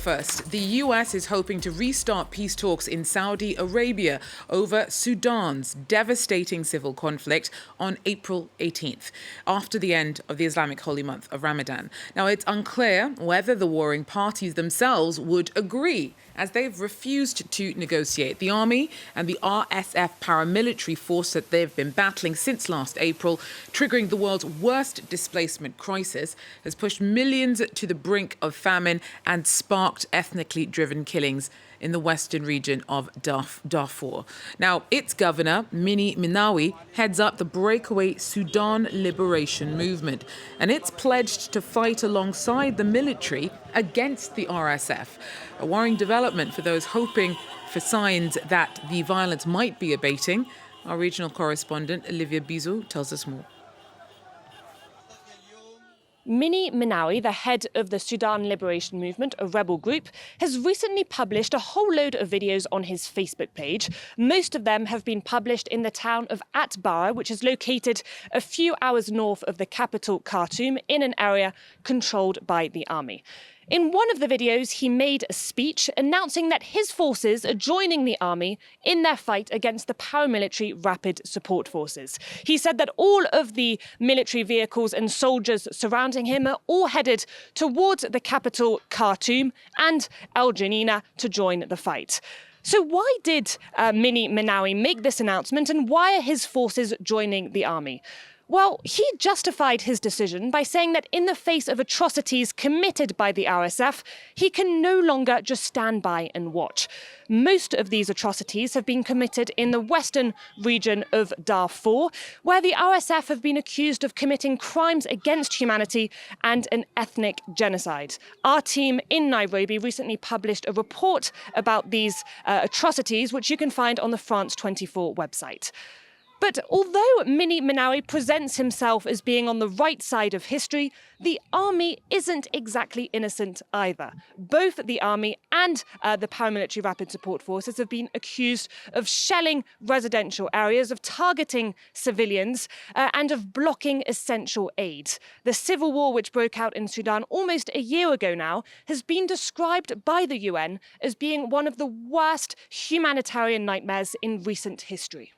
first, the US is hoping to restart peace talks in Saudi Arabia over Sudan's devastating civil conflict on April 18th, after the end of the Islamic holy month of Ramadan. Now, it's unclear whether the warring parties themselves would agree, as they've refused to negotiate. The army and the RSF paramilitary force that they've been battling since last April, triggering the world's worst displacement crisis, has pushed millions to the brink of famine and sparked ethnically driven killings in the western region of Darfur. Now, its governor, Mini Minawi, heads up the Breakaway Sudan Liberation Movement, and it's pledged to fight alongside the military against the RSF. A worrying development for those hoping for signs that the violence might be abating. Our regional correspondent, Olivia Bizot, tells us more. Mini Minawi, the head of the Sudan Liberation Movement, a rebel group, has recently published a whole load of videos on his Facebook page. Most of them have been published in the town of Atbara, which is located a few hours north of the capital, Khartoum, in an area controlled by the army. In one of the videos, he made a speech announcing that his forces are joining the army in their fight against the paramilitary Rapid Support Forces. He said that all of the military vehicles and soldiers surrounding him are all headed towards the capital, Khartoum, and El Janina to join the fight. So why did Mini Minawi make this announcement, and why are his forces joining the army? Well, he justified his decision by saying that in the face of atrocities committed by the RSF, he can no longer just stand by and watch. Most of these atrocities have been committed in the western region of Darfur, where the RSF have been accused of committing crimes against humanity and an ethnic genocide. Our team in Nairobi recently published a report about these atrocities, which you can find on the France 24 website. But although Mini Minawi presents himself as being on the right side of history, the army isn't exactly innocent either. Both the army and the paramilitary Rapid Support Forces have been accused of shelling residential areas, of targeting civilians, and of blocking essential aid. The civil war which broke out in Sudan almost a year ago now has been described by the UN as being one of the worst humanitarian nightmares in recent history.